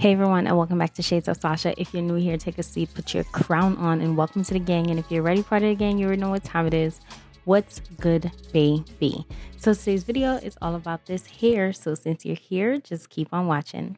Hey everyone, and welcome back to Shades of Sasha. If you're new here, take a seat, put your crown on, and welcome to the gang. And if you're already part of the gang, you already know what time it is. What's good, baby? So today's video is all about this hair. So since you're here, just keep on watching.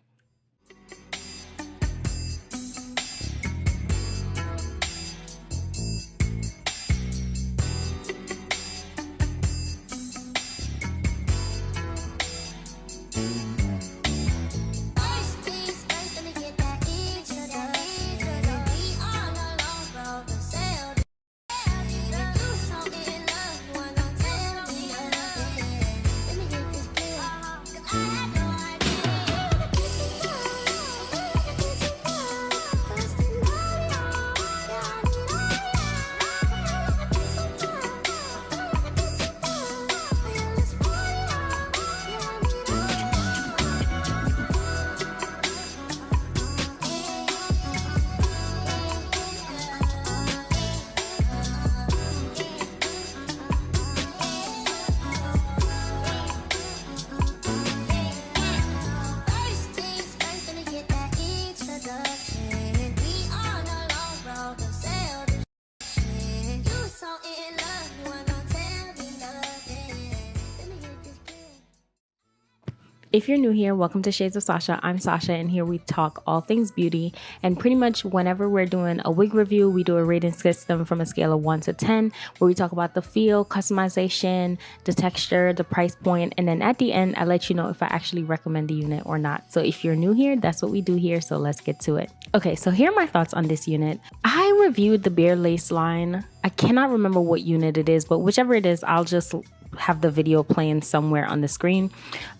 If you're new here, welcome to Shades of Sasha. I'm Sasha, and here we talk all things beauty. And pretty much whenever we're doing a wig review, we do a rating system from a scale of 1 to 10, where we talk about the feel, customization, the texture, the price point, and then at the end, I let you know if I actually recommend the unit or not. So if you're new here, that's what we do here. So let's get to it. Okay, so here are my thoughts on this unit. I reviewed the Barelace line. I cannot remember what unit it is, but whichever it is, I'll just have the video playing somewhere on the screen.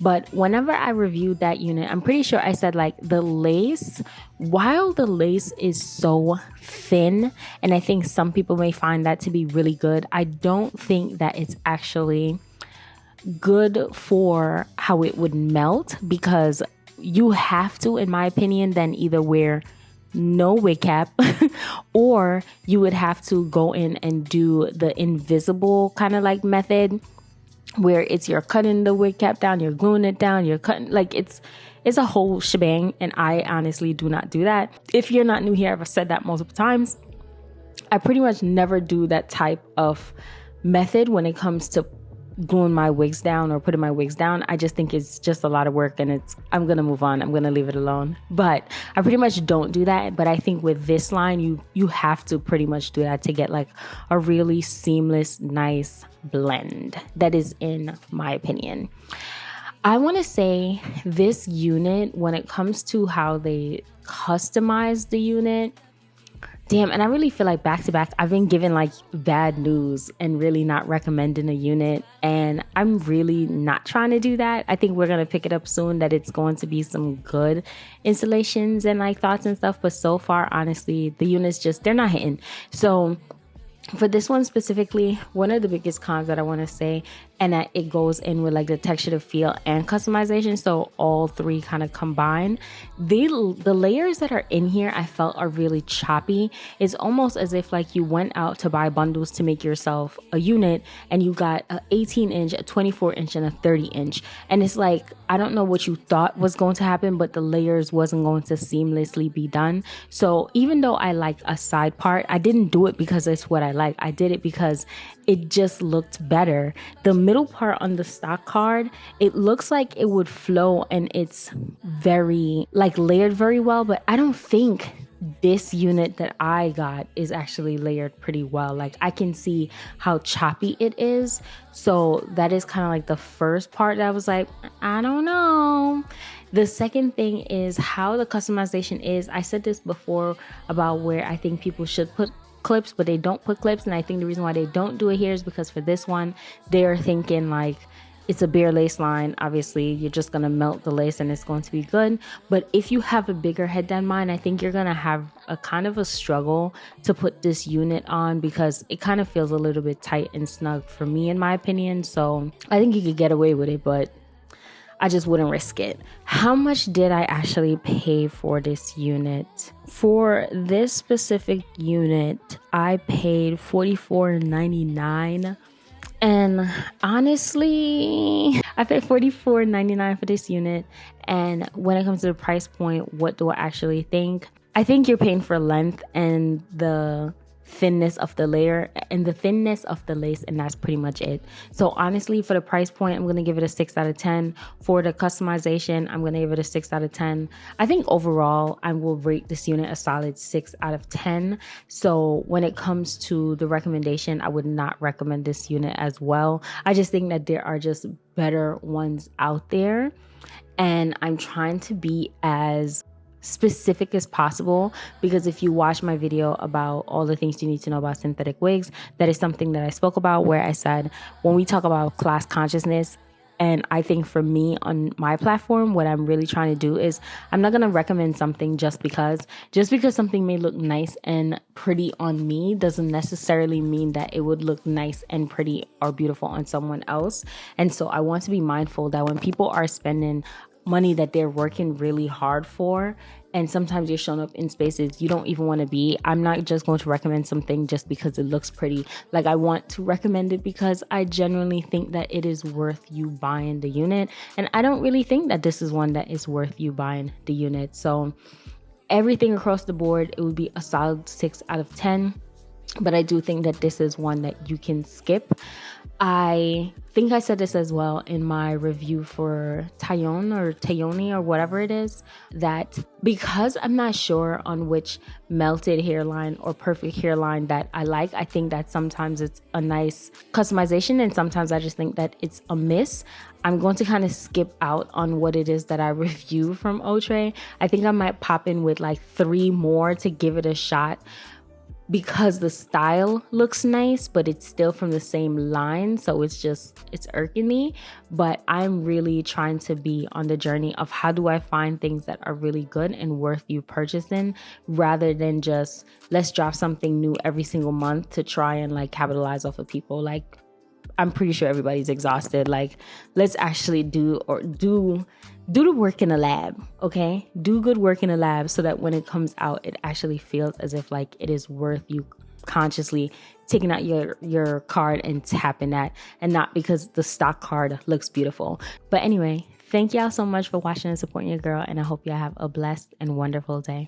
But whenever I reviewed that unit, I'm pretty sure I said like the lace, while the lace is so thin, and I think some people may find that to be really good, I don't think that it's actually good for how it would melt, because you have to, in my opinion, then either wear no wig cap or you would have to go in and do the invisible kind of like method, where it's you're cutting the wig cap down, you're gluing it down, you're cutting, like it's a whole shebang, and I honestly do not do that. If you're not new here, I've said that multiple times. I pretty much never do that type of method when it comes to gluing my wigs down or putting my wigs down. I just think it's just a lot of work, and I'm gonna move on. I'm gonna leave it alone. But I pretty much don't do that. But I think with this line, you have to pretty much do that to get like a really seamless, nice blend. That is in my opinion. I want to say this unit, when it comes to how they customize the unit, damn, and I really feel like back to back, I've been given like bad news and really not recommending a unit. And I'm really not trying to do that. I think we're going to pick it up soon, that it's going to be some good installations and like thoughts and stuff. But so far, honestly, the units just, they're not hitting. So for this one specifically, one of the biggest cons that I want to say, and that it goes in with like the texture, the feel, and customization, so all three kind of combine. The layers that are in here, I felt are really choppy. It's almost as if like you went out to buy bundles to make yourself a unit, and you got an 18-inch, a 24-inch, and a 30-inch. And it's like, I don't know what you thought was going to happen, but the layers wasn't going to seamlessly be done. So even though I like a side part, I didn't do it because it's what I like. I did it because it just looked better. The middle part on the stock card, it looks like it would flow, and it's very like layered very well, but I don't think this unit that I got is actually layered pretty well. Like I can see how choppy it is. So that is kind of like the first part that I was like, I don't know. The second thing is how the customization is. I said this before about where I think people should put clips, but they don't put clips, and I think the reason why they don't do it here is because for this one, they're thinking like it's a bare lace line. Obviously, you're just gonna melt the lace and it's going to be good. But if you have a bigger head than mine, I think you're gonna have a kind of a struggle to put this unit on, because it kind of feels a little bit tight and snug for me, in my opinion. So I think you could get away with it, but I just wouldn't risk it. How much did I actually pay for this unit? For this specific unit, I paid $44.99. And honestly, I paid $44.99 for this unit. And when it comes to the price point, what do I actually think? I think you're paying for length and the thinness of the layer and the thinness of the lace, and that's pretty much it. So honestly, for the price point, I'm going to give it a 6 out of 10. For the customization, I'm going to give it a 6 out of 10. I think overall I will rate this unit a solid 6 out of 10. So when it comes to the recommendation, I would not recommend this unit as well. I just think that there are just better ones out there, and I'm trying to be as specific as possible, because if you watch my video about all the things you need to know about synthetic wigs, that is something that I spoke about, where I said when we talk about class consciousness, and I think for me on my platform, what I'm really trying to do is I'm not going to recommend something just because something may look nice and pretty on me doesn't necessarily mean that it would look nice and pretty or beautiful on someone else. And so I want to be mindful that when people are spending money that they're working really hard for, and sometimes you're showing up in spaces you don't even want to be, I'm not just going to recommend something just because it looks pretty. Like, I want to recommend it because I genuinely think that it is worth you buying the unit, and I don't really think that this is one that is worth you buying the unit. So everything across the board, it would be a solid 6 out of 10. But I do think that this is one that you can skip. I think I said this as well in my review for Tayoni or whatever it is, that because I'm not sure on which melted hairline or perfect hairline that I like, I think that sometimes it's a nice customization and sometimes I just think that it's a miss. I'm going to kind of skip out on what it is that I review from Outre. I think I might pop in with like 3 more to give it a shot, because the style looks nice, but it's still from the same line. So it's irking me. But I'm really trying to be on the journey of how do I find things that are really good and worth you purchasing, rather than just let's drop something new every single month to try and like capitalize off of people. Like, I'm pretty sure everybody's exhausted. Like, let's actually do the work in a lab, okay? Do good work in a lab so that when it comes out, it actually feels as if like it is worth you consciously taking out your card and tapping that, and not because the stock card looks beautiful. But anyway, thank y'all so much for watching and supporting your girl, and I hope y'all have a blessed and wonderful day.